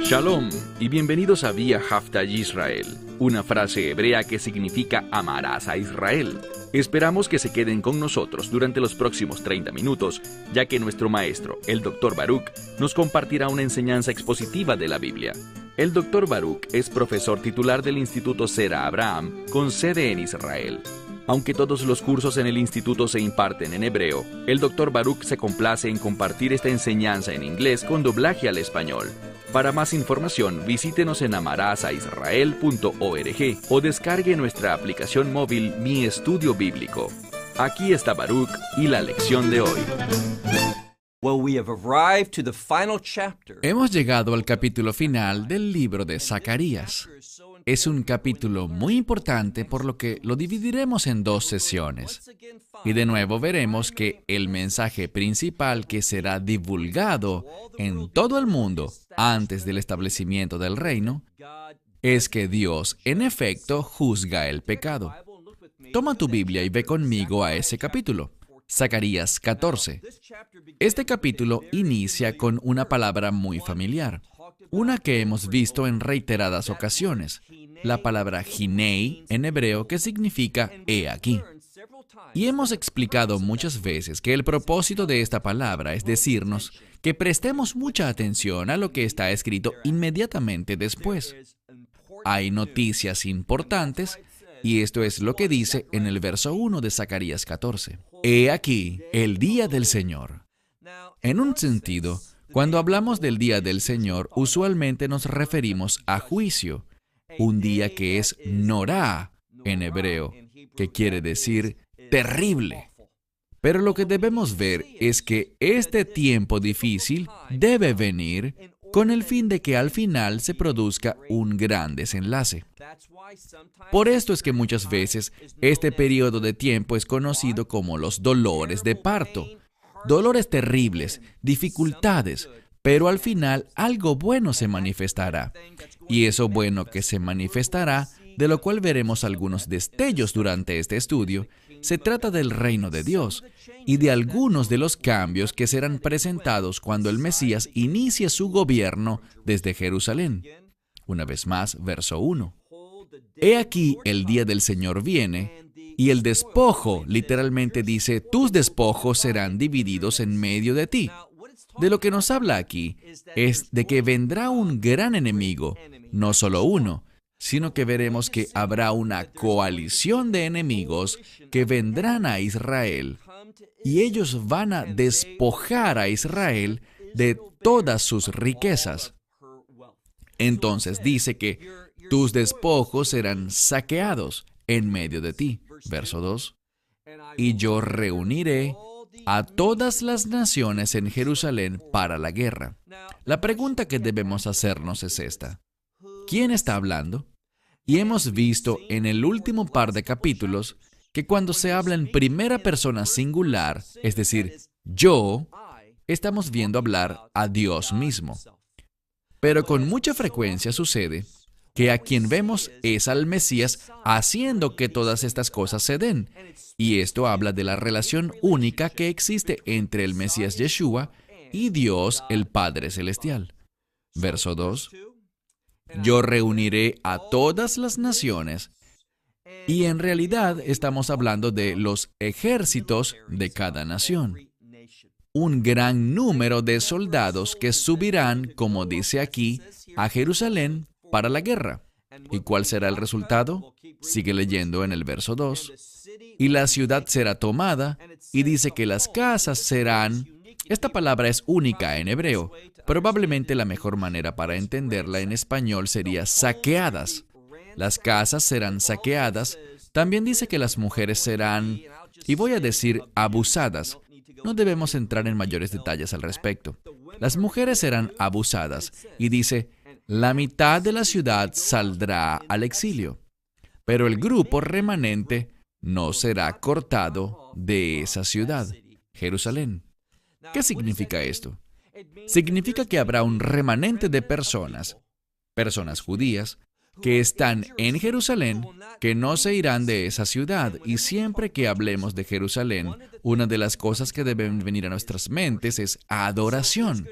Shalom y bienvenidos a Vía Hafta Yisrael, una frase hebrea que significa amarás a Israel. Esperamos que se queden con nosotros durante los próximos 30 minutos, ya que nuestro maestro, el Dr. Baruch, nos compartirá una enseñanza expositiva de la Biblia. El Dr. Baruch es profesor titular del Instituto Sera Abraham, con sede en Israel. Aunque todos los cursos en el instituto se imparten en hebreo, el Dr. Baruch se complace en compartir esta enseñanza en inglés con doblaje al español. Para más información, visítenos en amarasaisrael.org o descargue nuestra aplicación móvil Mi Estudio Bíblico. Aquí está Baruch y la lección de hoy. Hemos llegado al capítulo final del libro de Zacarías. Es un capítulo muy importante, por lo que lo dividiremos en 2 sesiones. Y de nuevo veremos que el mensaje principal que será divulgado en todo el mundo antes del establecimiento del reino es que Dios, en efecto, juzga el pecado. Toma tu Biblia y ve conmigo a ese capítulo. Zacarías 14. Este capítulo inicia con una palabra muy familiar, una que hemos visto en reiteradas ocasiones, la palabra Hinei en hebreo, que significa he aquí. Y hemos explicado muchas veces que el propósito de esta palabra es decirnos que prestemos mucha atención a lo que está escrito inmediatamente después. Hay noticias importantes, y esto es lo que dice en el verso 1 de Zacarías 14. He aquí el día del Señor. En un sentido, cuando hablamos del día del Señor, usualmente nos referimos a juicio, un día que es norá en hebreo, que quiere decir terrible. Pero lo que debemos ver es que este tiempo difícil debe venir con el fin de que al final se produzca un gran desenlace. Por esto es que muchas veces este periodo de tiempo es conocido como los dolores de parto. Dolores terribles, dificultades, pero al final algo bueno se manifestará. Y eso bueno que se manifestará, de lo cual veremos algunos destellos durante este estudio, se trata del reino de Dios y de algunos de los cambios que serán presentados cuando el Mesías inicie su gobierno desde Jerusalén. Una vez más, verso 1. He aquí el día del Señor viene, y el despojo literalmente dice, tus despojos serán divididos en medio de ti. De lo que nos habla aquí es de que vendrá un gran enemigo, no solo uno, sino que veremos que habrá una coalición de enemigos que vendrán a Israel, y ellos van a despojar a Israel de todas sus riquezas. Entonces dice que tus despojos serán saqueados en medio de ti. Verso 2. Y yo reuniré a todas las naciones en Jerusalén para la guerra. La pregunta que debemos hacernos es esta. ¿Quién está hablando? Y hemos visto en el último par de capítulos que cuando se habla en primera persona singular, es decir, yo, estamos viendo hablar a Dios mismo. Pero con mucha frecuencia sucede que a quien vemos es al Mesías haciendo que todas estas cosas se den. Y esto habla de la relación única que existe entre el Mesías Yeshua y Dios el Padre Celestial. Verso 2. Yo reuniré a todas las naciones. Y en realidad estamos hablando de los ejércitos de cada nación. Un gran número de soldados que subirán, como dice aquí, a Jerusalén para la guerra. ¿Y cuál será el resultado? Sigue leyendo en el verso 2. Y la ciudad será tomada, y dice que las casas serán... Esta palabra es única en hebreo. Probablemente la mejor manera para entenderla en español sería saqueadas. Las casas serán saqueadas. También dice que las mujeres serán, y voy a decir, abusadas. No debemos entrar en mayores detalles al respecto. Las mujeres serán abusadas, y dice, la mitad de la ciudad saldrá al exilio, pero el grupo remanente no será cortado de esa ciudad, Jerusalén. ¿Qué significa esto? Significa que habrá un remanente de personas judías, que están en Jerusalén, que no se irán de esa ciudad. Y siempre que hablemos de Jerusalén, una de las cosas que deben venir a nuestras mentes es adoración.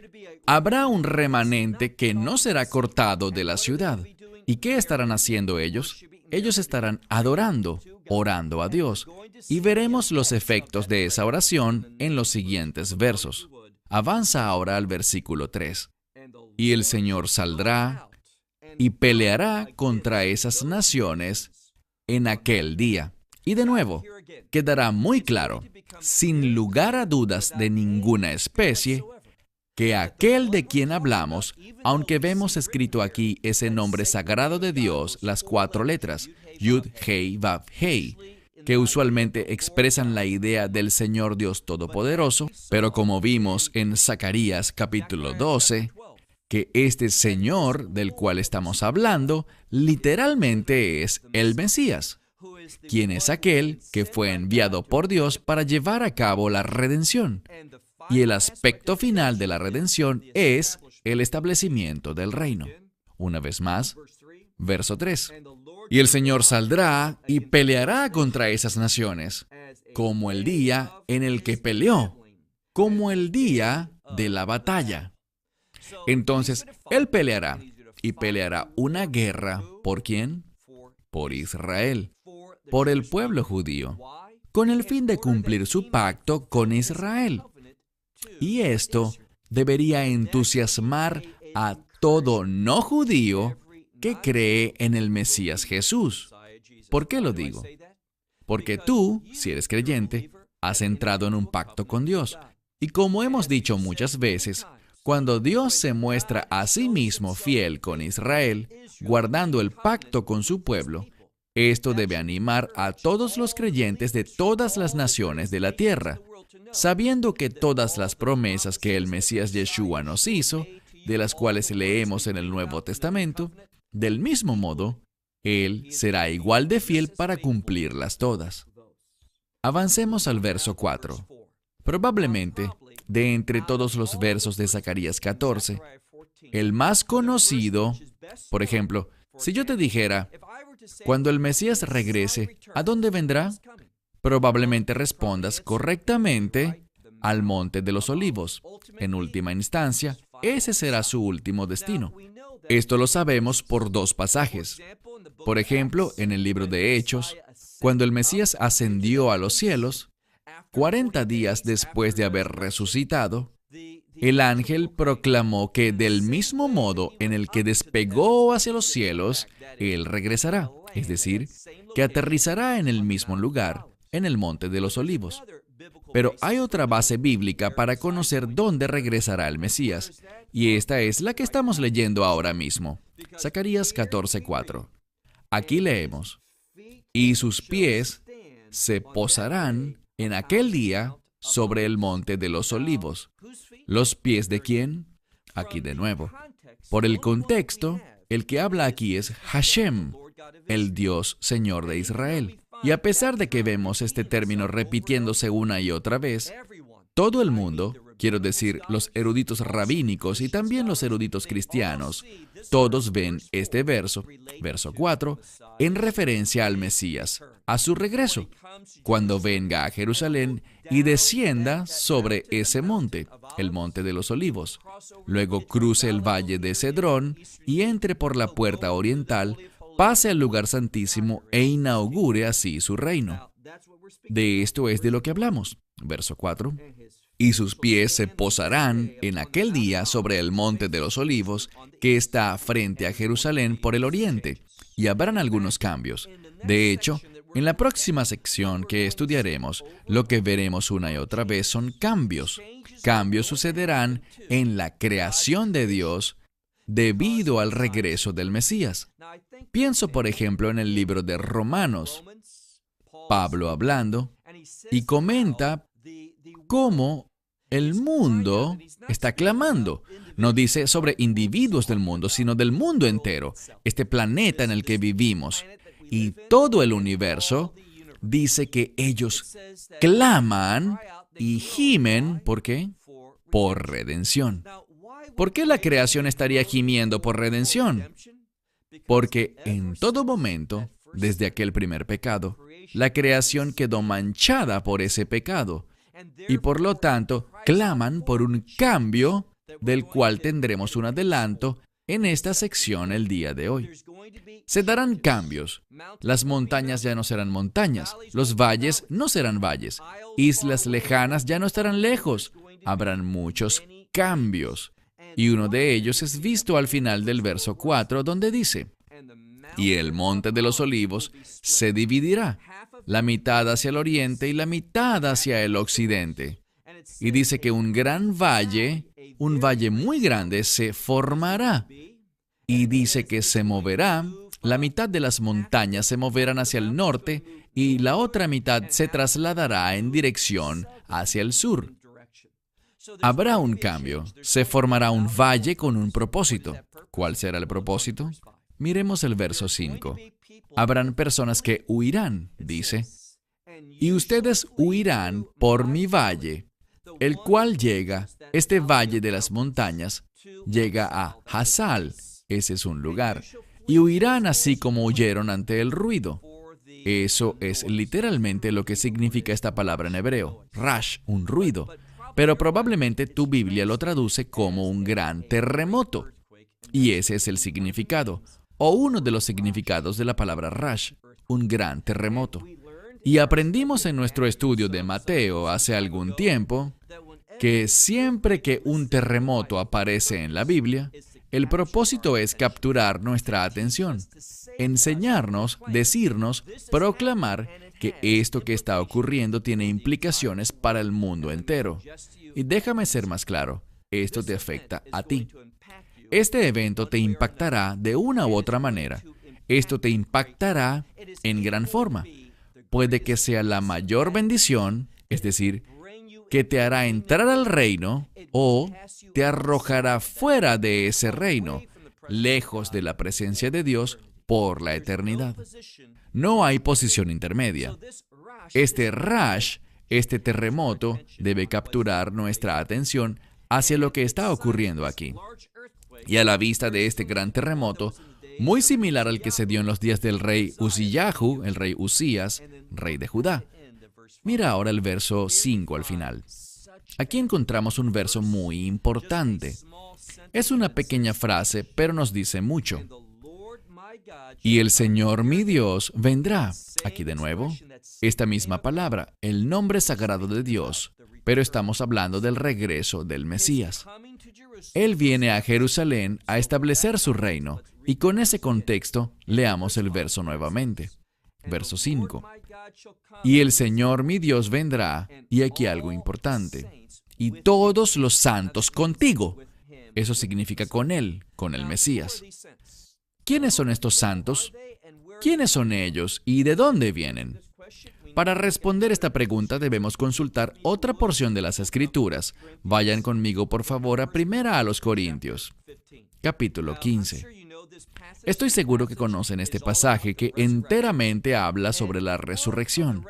Habrá un remanente que no será cortado de la ciudad. ¿Y qué estarán haciendo ellos? Ellos estarán adorando, orando a Dios. Y veremos los efectos de esa oración en los siguientes versos. Avanza ahora al versículo 3. Y el Señor saldrá y peleará contra esas naciones en aquel día. Y de nuevo, quedará muy claro, sin lugar a dudas de ninguna especie, que aquel de quien hablamos, aunque vemos escrito aquí ese nombre sagrado de Dios, las 4 letras, Yud, Hei, Vav, Hei, que usualmente expresan la idea del Señor Dios Todopoderoso, pero como vimos en Zacarías capítulo 12, que este Señor del cual estamos hablando, literalmente es el Mesías, quien es aquel que fue enviado por Dios para llevar a cabo la redención. Y el aspecto final de la redención es el establecimiento del reino. Una vez más, verso 3. Y el Señor saldrá y peleará contra esas naciones, como el día en el que peleó, como el día de la batalla. Entonces, Él peleará, y peleará una guerra, ¿por quién? Por Israel, por el pueblo judío, con el fin de cumplir su pacto con Israel. Y esto debería entusiasmar a todo no judío que cree en el Mesías Jesús. ¿Por qué lo digo? Porque tú, si eres creyente, has entrado en un pacto con Dios. Y como hemos dicho muchas veces, cuando Dios se muestra a sí mismo fiel con Israel, guardando el pacto con su pueblo, esto debe animar a todos los creyentes de todas las naciones de la tierra, sabiendo que todas las promesas que el Mesías Yeshua nos hizo, de las cuales leemos en el Nuevo Testamento, del mismo modo, Él será igual de fiel para cumplirlas todas. Avancemos al verso 4. Probablemente, de entre todos los versos de Zacarías 14, el más conocido, por ejemplo, si yo te dijera, cuando el Mesías regrese, ¿a dónde vendrá? Probablemente respondas correctamente al Monte de los Olivos. En última instancia, ese será su último destino. Esto lo sabemos por 2 pasajes. Por ejemplo, en el libro de Hechos, cuando el Mesías ascendió a los cielos, 40 días después de haber resucitado, el ángel proclamó que del mismo modo en el que despegó hacia los cielos, Él regresará, es decir, que aterrizará en el mismo lugar, en el Monte de los Olivos. Pero hay otra base bíblica para conocer dónde regresará el Mesías, y esta es la que estamos leyendo ahora mismo. Zacarías 14:4. Aquí leemos, y sus pies se posarán en aquel día sobre el Monte de los Olivos. ¿Los pies de quién? Aquí de nuevo. Por el contexto, el que habla aquí es Hashem, el Dios Señor de Israel. Y a pesar de que vemos este término repitiéndose una y otra vez, todo el mundo, quiero decir, los eruditos rabínicos y también los eruditos cristianos, todos ven este verso, verso 4, en referencia al Mesías, a su regreso, cuando venga a Jerusalén y descienda sobre ese monte, el Monte de los Olivos. Luego cruce el valle de Cedrón y entre por la puerta oriental, pase al lugar santísimo e inaugure así su reino. De esto es de lo que hablamos. Verso 4. Y sus pies se posarán en aquel día sobre el Monte de los Olivos, que está frente a Jerusalén por el oriente, y habrán algunos cambios. De hecho, en la próxima sección que estudiaremos, lo que veremos una y otra vez son cambios. Cambios sucederán en la creación de Dios debido al regreso del Mesías. Pienso, por ejemplo, en el libro de Romanos, Pablo hablando, y comenta cómo el mundo está clamando. No dice sobre individuos del mundo, sino del mundo entero, este planeta en el que vivimos. Y todo el universo dice que ellos claman y gimen, ¿por qué? Por redención. ¿Por qué la creación estaría gimiendo por redención? Porque en todo momento, desde aquel primer pecado, la creación quedó manchada por ese pecado y por lo tanto claman por un cambio del cual tendremos un adelanto en esta sección el día de hoy. Se darán cambios. Las montañas ya no serán montañas, los valles no serán valles, islas lejanas ya no estarán lejos. Habrán muchos cambios. Y uno de ellos es visto al final del verso 4, donde dice: y el monte de los olivos se dividirá, la mitad hacia el oriente y la mitad hacia el occidente. Y dice que un gran valle, un valle muy grande, se formará. Y dice que se moverá, la mitad de las montañas se moverán hacia el norte y la otra mitad se trasladará en dirección hacia el sur. Habrá un cambio. Se formará un valle con un propósito. ¿Cuál será el propósito? Miremos el verso 5. Habrán personas que huirán, dice, y ustedes huirán por mi valle, el cual llega, este valle de las montañas, llega a Hasal, ese es un lugar, y huirán así como huyeron ante el ruido. Eso es literalmente lo que significa esta palabra en hebreo, rash, un ruido. Pero probablemente tu Biblia lo traduce como un gran terremoto. Y ese es el significado, o uno de los significados de la palabra rash, un gran terremoto. Y aprendimos en nuestro estudio de Mateo hace algún tiempo que siempre que un terremoto aparece en la Biblia, el propósito es capturar nuestra atención, enseñarnos, decirnos, proclamar que esto que está ocurriendo tiene implicaciones para el mundo entero. Y déjame ser más claro, esto te afecta a ti. Este evento te impactará de una u otra manera. Esto te impactará en gran forma. Puede que sea la mayor bendición, es decir, que te hará entrar al reino, o te arrojará fuera de ese reino, lejos de la presencia de Dios por la eternidad. No hay posición intermedia. Este rash, este terremoto, debe capturar nuestra atención hacia lo que está ocurriendo aquí. Y a la vista de este gran terremoto, muy similar al que se dio en los días del rey Uzziyahu, el rey Uzías, rey de Judá. Mira ahora el verso 5 al final. Aquí encontramos un verso muy importante. Es una pequeña frase, pero nos dice mucho. Y el Señor mi Dios vendrá. Aquí de nuevo, esta misma palabra, el nombre sagrado de Dios, pero estamos hablando del regreso del Mesías. Él viene a Jerusalén a establecer su reino, y con ese contexto, leamos el verso nuevamente. Verso 5. Y el Señor mi Dios vendrá, y aquí algo importante, y todos los santos contigo. Eso significa con Él, con el Mesías. ¿Quiénes son estos santos? ¿Quiénes son ellos y de dónde vienen? Para responder esta pregunta debemos consultar otra porción de las Escrituras. Vayan conmigo, por favor, a 1 Corintios, capítulo 15. Estoy seguro que conocen este pasaje que enteramente habla sobre la resurrección.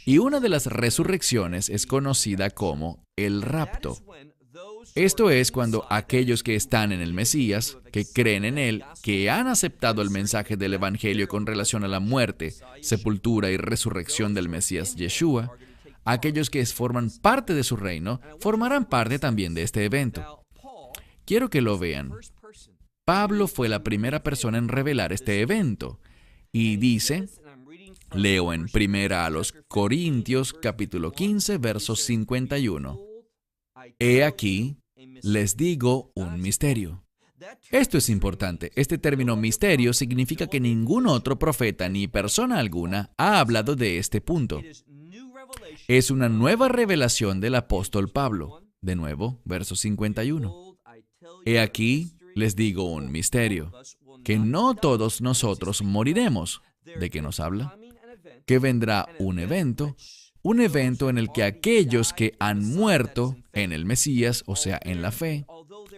Y una de las resurrecciones es conocida como el rapto. Esto es cuando aquellos que están en el Mesías, que creen en Él, que han aceptado el mensaje del Evangelio con relación a la muerte, sepultura y resurrección del Mesías Yeshua, aquellos que forman parte de su reino, formarán parte también de este evento. Quiero que lo vean. Pablo fue la primera persona en revelar este evento. Y dice, leo en 1 Corintios, capítulo 15, verso 51. He aquí, les digo un misterio. Esto es importante. Este término misterio significa que ningún otro profeta ni persona alguna ha hablado de este punto. Es una nueva revelación del apóstol Pablo. De nuevo, verso 51. He aquí, les digo un misterio, que no todos nosotros moriremos. ¿De qué nos habla? Que vendrá un evento en el que aquellos que han muerto en el Mesías, o sea, en la fe,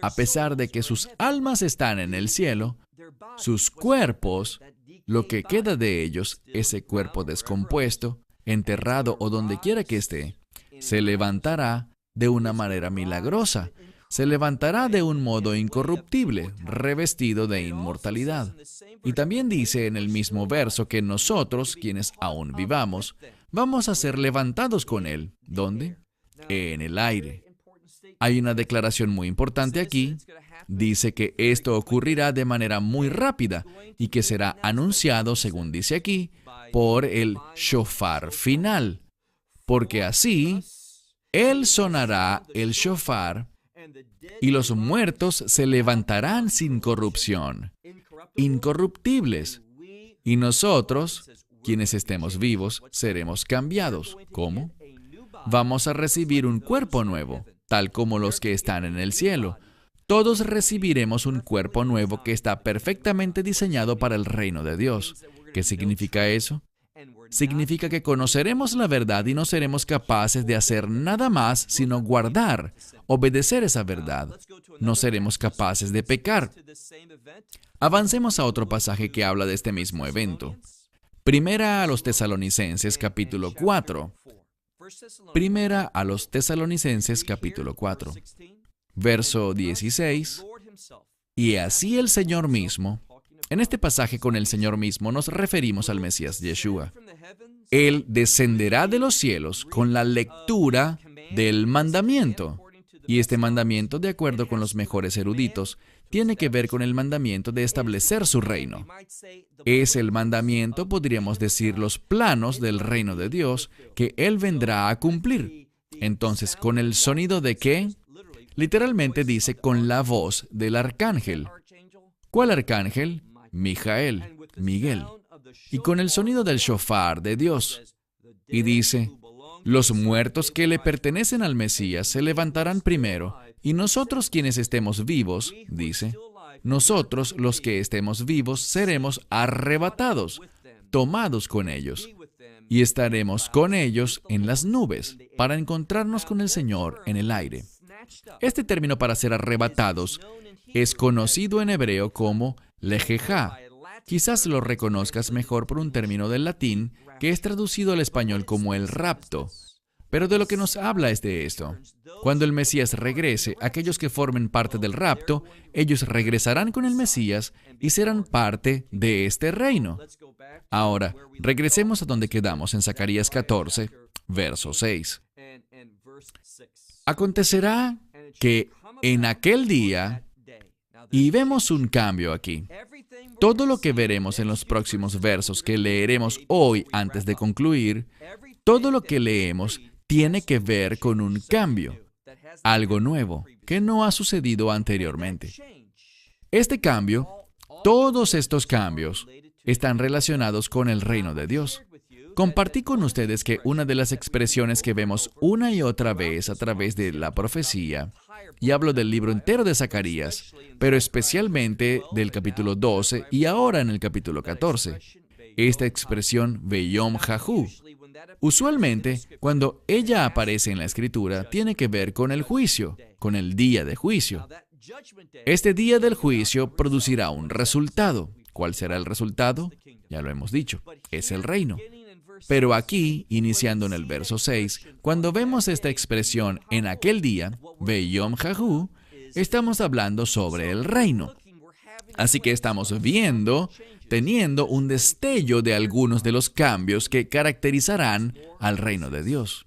a pesar de que sus almas están en el cielo, sus cuerpos, lo que queda de ellos, ese cuerpo descompuesto, enterrado o donde quiera que esté, se levantará de una manera milagrosa, se levantará de un modo incorruptible, revestido de inmortalidad. Y también dice en el mismo verso que nosotros, quienes aún vivamos, vamos a ser levantados con Él. ¿Dónde? En el aire. Hay una declaración muy importante aquí. Dice que esto ocurrirá de manera muy rápida y que será anunciado, según dice aquí, por el shofar final. Porque así, Él sonará el shofar y los muertos se levantarán sin corrupción, incorruptibles. Y nosotros, quienes estemos vivos, seremos cambiados. ¿Cómo? Vamos a recibir un cuerpo nuevo, tal como los que están en el cielo. Todos recibiremos un cuerpo nuevo que está perfectamente diseñado para el reino de Dios. ¿Qué significa eso? Significa que conoceremos la verdad y no seremos capaces de hacer nada más sino guardar, obedecer esa verdad. No seremos capaces de pecar. Avancemos a otro pasaje que habla de este mismo evento. Primera a los Tesalonicenses, capítulo 4. Primera a los Tesalonicenses, capítulo 4. Verso 16. Y así el Señor mismo. En este pasaje con el Señor mismo nos referimos al Mesías Yeshua. Él descenderá de los cielos con la lectura del mandamiento. Y este mandamiento, de acuerdo con los mejores eruditos, tiene que ver con el mandamiento de establecer su reino. Es el mandamiento, podríamos decir, los planos del reino de Dios que Él vendrá a cumplir. Entonces, ¿con el sonido de qué? Literalmente dice con la voz del arcángel. ¿Cuál arcángel? Mijael, Miguel. Y con el sonido del shofar de Dios. Y dice, los muertos que le pertenecen al Mesías se levantarán primero, y nosotros quienes estemos vivos, dice, nosotros los que estemos vivos seremos arrebatados, tomados con ellos, y estaremos con ellos en las nubes, para encontrarnos con el Señor en el aire. Este término para ser arrebatados es conocido en hebreo como lejejá. Quizás lo reconozcas mejor por un término del latín que es traducido al español como el rapto. Pero de lo que nos habla es de esto. Cuando el Mesías regrese, aquellos que formen parte del rapto, ellos regresarán con el Mesías y serán parte de este reino. Ahora, regresemos a donde quedamos en Zacarías 14, verso 6. Acontecerá que en aquel día, y vemos un cambio aquí. Todo lo que veremos en los próximos versos que leeremos hoy antes de concluir, todo lo que leemos tiene que ver con un cambio, algo nuevo, que no ha sucedido anteriormente. Este cambio, todos estos cambios, están relacionados con el reino de Dios. Compartí con ustedes que una de las expresiones que vemos una y otra vez a través de la profecía, y hablo del libro entero de Zacarías, pero especialmente del capítulo 12 y ahora en el capítulo 14, esta expresión Veyom Jahu. Usualmente, cuando ella aparece en la Escritura, tiene que ver con el juicio, con el día de juicio. Este día del juicio producirá un resultado. ¿Cuál será el resultado? Ya lo hemos dicho, es el reino. Pero aquí, iniciando en el verso 6, cuando vemos esta expresión en aquel día, Veyom Jahu, estamos hablando sobre el reino. Así que estamos teniendo un destello de algunos de los cambios que caracterizarán al reino de Dios.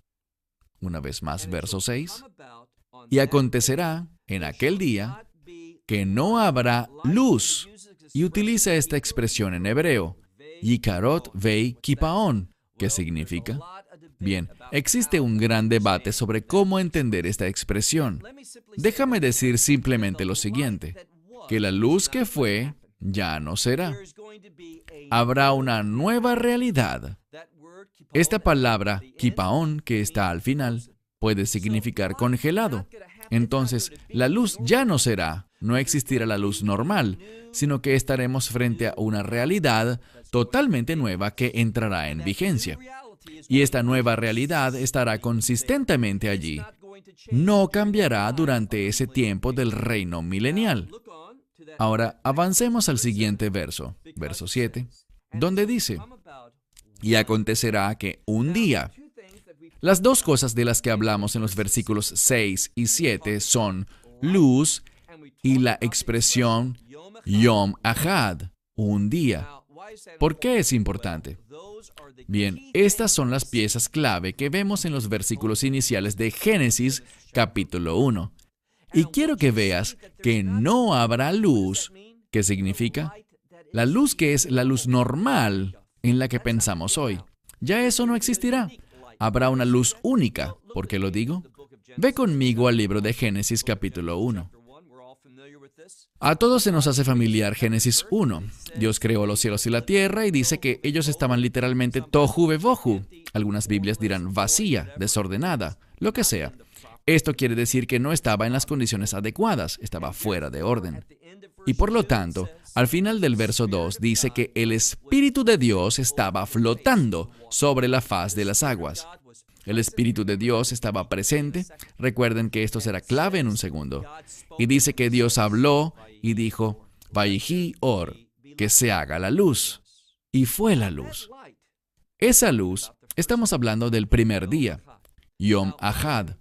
Una vez más, verso 6. Y acontecerá en aquel día que no habrá luz. Y utiliza esta expresión en hebreo, Yikarot vei kipaon. ¿Qué significa? Bien, existe un gran debate sobre cómo entender esta expresión. Déjame decir simplemente lo siguiente, que la luz que fue ya no será. Habrá una nueva realidad. Esta palabra, kipaón, que está al final, puede significar congelado. Entonces, la luz ya no será, no existirá la luz normal, sino que estaremos frente a una realidad totalmente nueva que entrará en vigencia. Y esta nueva realidad estará consistentemente allí. No cambiará durante ese tiempo del reino milenial. Ahora, avancemos al siguiente verso, verso 7, donde dice, y acontecerá que un día. Las dos cosas de las que hablamos en los versículos 6 y 7 son luz, y la expresión Yom Ahad, un día. ¿Por qué es importante? Bien, estas son las piezas clave que vemos en los versículos iniciales de Génesis capítulo 1. Y quiero que veas que no habrá luz. ¿Qué significa? La luz que es la luz normal en la que pensamos hoy. Ya eso no existirá. Habrá una luz única. ¿Por qué lo digo? Ve conmigo al libro de Génesis capítulo 1. A todos se nos hace familiar Génesis 1. Dios creó los cielos y la tierra y dice que ellos estaban literalmente tohu bevohu. Algunas Biblias dirán vacía, desordenada, lo que sea. Esto quiere decir que no estaba en las condiciones adecuadas, estaba fuera de orden. Y por lo tanto, al final del verso 2 dice que el Espíritu de Dios estaba flotando sobre la faz de las aguas. El Espíritu de Dios estaba presente. Recuerden que esto será clave en un segundo. Y dice que Dios habló y dijo, Vaihi or, que se haga la luz. Y fue la luz. Esa luz, estamos hablando del primer día, Yom Ahad.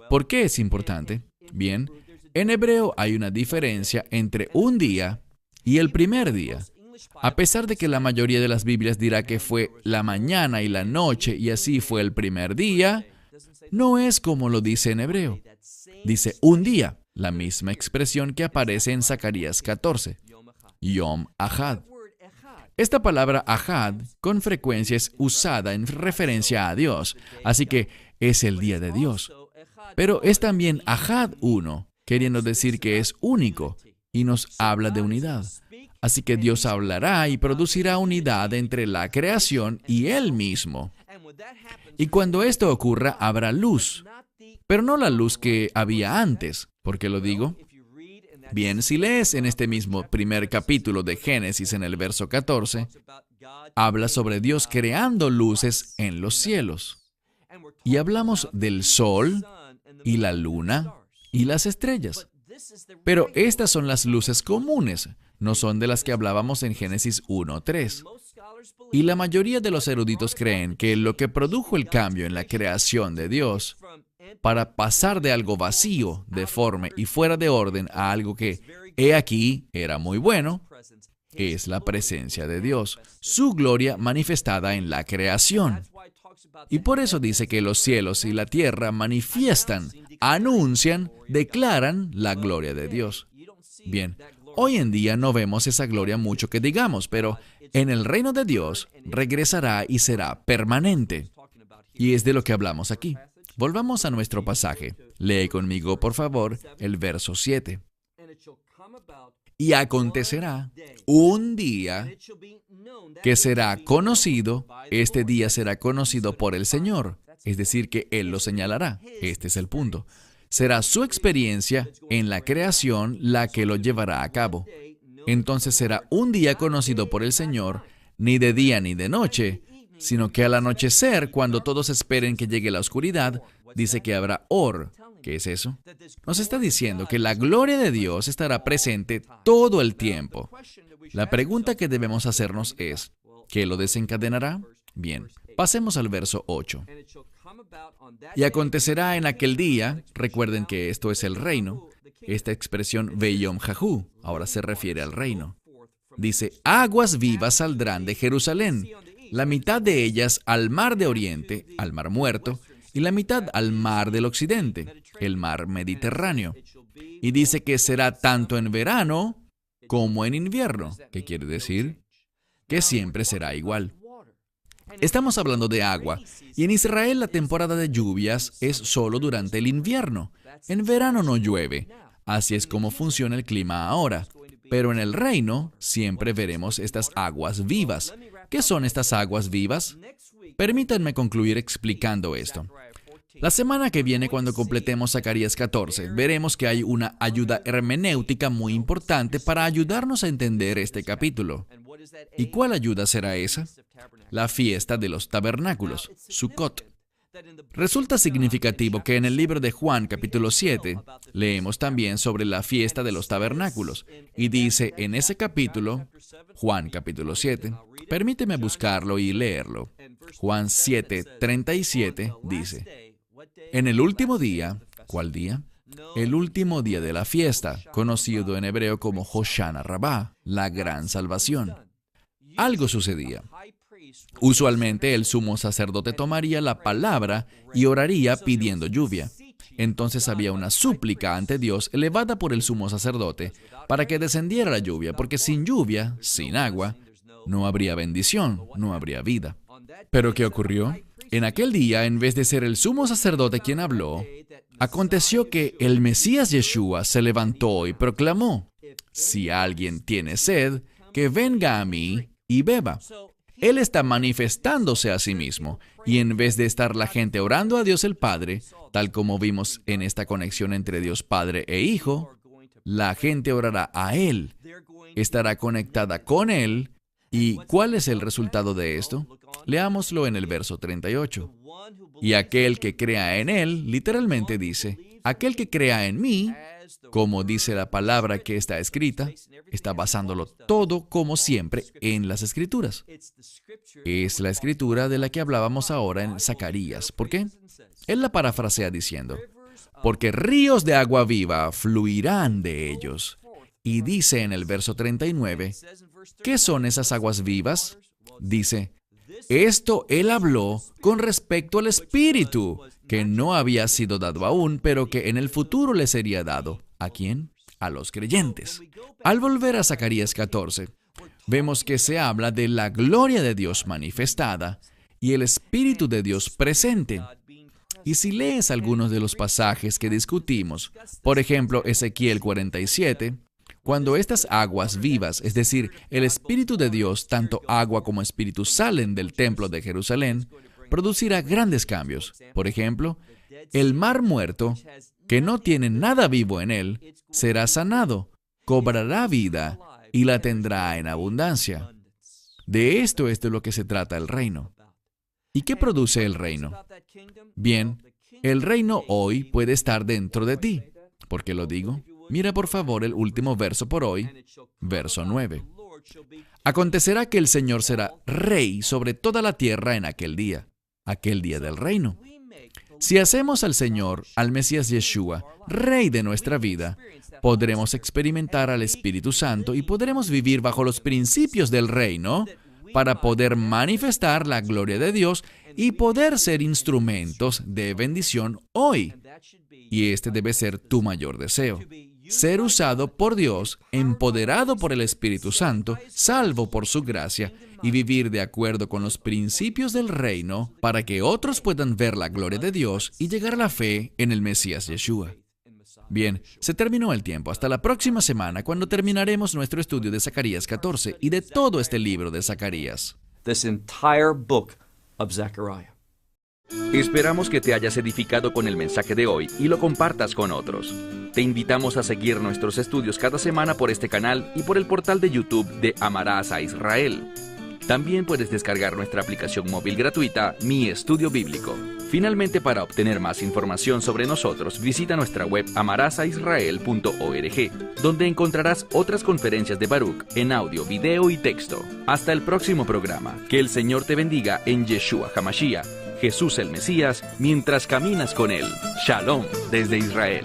¿Por qué es importante? Bien, en hebreo hay una diferencia entre un día y el primer día. A pesar de que la mayoría de las Biblias dirá que fue la mañana y la noche y así fue el primer día, no es como lo dice en hebreo. Dice un día, la misma expresión que aparece en Zacarías 14, Yom Ahad. Esta palabra Ahad con frecuencia es usada en referencia a Dios, así que es el día de Dios. Pero es también Ahad uno, queriendo decir que es único, y nos habla de unidad. Así que Dios hablará y producirá unidad entre la creación y Él mismo. Y cuando esto ocurra, habrá luz, pero no la luz que había antes. ¿Por qué lo digo? Bien, si lees en este mismo primer capítulo de Génesis en el verso 14, habla sobre Dios creando luces en los cielos. Y hablamos del sol y la luna y las estrellas. Pero estas son las luces comunes, no son de las que hablábamos en Génesis 1:3. Y la mayoría de los eruditos creen que lo que produjo el cambio en la creación de Dios, para pasar de algo vacío, deforme y fuera de orden a algo que, he aquí, era muy bueno, es la presencia de Dios, su gloria manifestada en la creación. Y por eso dice que los cielos y la tierra manifiestan, anuncian, declaran la gloria de Dios. Bien, hoy en día no vemos esa gloria mucho que digamos, pero en el reino de Dios regresará y será permanente. Y es de lo que hablamos aquí. Volvamos a nuestro pasaje. Lee conmigo, por favor, el verso 7. Y acontecerá un día que será conocido, este día será conocido por el Señor, es decir, que Él lo señalará. Este es el punto. Será su experiencia en la creación la que lo llevará a cabo. Entonces será un día conocido por el Señor, ni de día ni de noche, sino que al anochecer, cuando todos esperen que llegue la oscuridad, dice que habrá or. ¿Qué es eso? Nos está diciendo que la gloria de Dios estará presente todo el tiempo. La pregunta que debemos hacernos es, ¿qué lo desencadenará? Bien, pasemos al verso 8. Y acontecerá en aquel día, recuerden que esto es el reino, esta expresión Veyom Jahu, ahora se refiere al reino. Dice, aguas vivas saldrán de Jerusalén, la mitad de ellas al mar de Oriente, al mar muerto, y la mitad al mar del Occidente, el mar Mediterráneo. Y dice que será tanto en verano como en invierno. ¿Qué quiere decir? Que siempre será igual. Estamos hablando de agua, y en Israel la temporada de lluvias es solo durante el invierno. En verano no llueve. Así es como funciona el clima ahora. Pero en el reino siempre veremos estas aguas vivas. ¿Qué son estas aguas vivas? Permítanme concluir explicando esto. La semana que viene, cuando completemos Zacarías 14, veremos que hay una ayuda hermenéutica muy importante para ayudarnos a entender este capítulo. ¿Y cuál ayuda será esa? La fiesta de los tabernáculos, Sukkot. Resulta significativo que en el libro de Juan, capítulo 7, leemos también sobre la fiesta de los tabernáculos. Y dice en ese capítulo, Juan, capítulo 7, permíteme buscarlo y leerlo. Juan 7:37 dice, en el último día, ¿cuál día? el último día de la fiesta, conocido en hebreo como Hoshana Rabbah, la gran salvación. Algo sucedía. Usualmente el sumo sacerdote tomaría la palabra y oraría pidiendo lluvia. Entonces había una súplica ante Dios elevada por el sumo sacerdote para que descendiera la lluvia, porque sin lluvia, sin agua, no habría bendición, no habría vida. ¿Pero qué ocurrió? En aquel día, en vez de ser el sumo sacerdote quien habló, aconteció que el Mesías Yeshua se levantó y proclamó: si alguien tiene sed, que venga a mí y beba. Él está manifestándose a sí mismo, y en vez de estar la gente orando a Dios el Padre, tal como vimos en esta conexión entre Dios Padre e Hijo, la gente orará a Él, estará conectada con Él. ¿Y cuál es el resultado de esto? Leámoslo en el verso 38. Y aquel que crea en Él, literalmente dice, aquel que crea en mí, como dice la palabra que está escrita, está basándolo todo, como siempre, en las Escrituras. Es la Escritura de la que hablábamos ahora en Zacarías. ¿Por qué? Él la parafrasea diciendo, porque ríos de agua viva fluirán de ellos. Y dice en el verso 39, ¿qué son esas aguas vivas? Dice, esto Él habló con respecto al Espíritu, que no había sido dado aún, pero que en el futuro le sería dado. ¿A quién? A los creyentes. Al volver a Zacarías 14, vemos que se habla de la gloria de Dios manifestada y el Espíritu de Dios presente. Y si lees algunos de los pasajes que discutimos, por ejemplo, Ezequiel 47, cuando estas aguas vivas, es decir, el Espíritu de Dios, tanto agua como Espíritu, salen del templo de Jerusalén, producirá grandes cambios. Por ejemplo, el mar muerto, que no tiene nada vivo en él, será sanado, cobrará vida y la tendrá en abundancia. De esto es de lo que se trata el reino. ¿Y qué produce el reino? Bien, el reino hoy puede estar dentro de ti. ¿Por qué lo digo? Mira por favor el último verso por hoy, verso 9. Acontecerá que el Señor será rey sobre toda la tierra en aquel día del reino. Si hacemos al Señor, al Mesías Yeshua, rey de nuestra vida, podremos experimentar al Espíritu Santo y podremos vivir bajo los principios del reino para poder manifestar la gloria de Dios y poder ser instrumentos de bendición hoy. Y este debe ser tu mayor deseo. Ser usado por Dios, empoderado por el Espíritu Santo, salvo por su gracia, y vivir de acuerdo con los principios del reino para que otros puedan ver la gloria de Dios y llegar a la fe en el Mesías Yeshua. Bien, se terminó el tiempo. Hasta la próxima semana, cuando terminaremos nuestro estudio de Zacarías 14 y de todo este libro de Zacarías. This entire book of Zechariah. Esperamos que te hayas edificado con el mensaje de hoy y lo compartas con otros. Te invitamos a seguir nuestros estudios cada semana por este canal y por el portal de YouTube de Amarás a Israel. También puedes descargar nuestra aplicación móvil gratuita, Mi Estudio Bíblico. Finalmente, para obtener más información sobre nosotros, visita nuestra web amarasaisrael.org, donde encontrarás otras conferencias de Baruch en audio, video y texto. Hasta el próximo programa. Que el Señor te bendiga en Yeshua HaMashiach, Jesús el Mesías, mientras caminas con Él. Shalom desde Israel.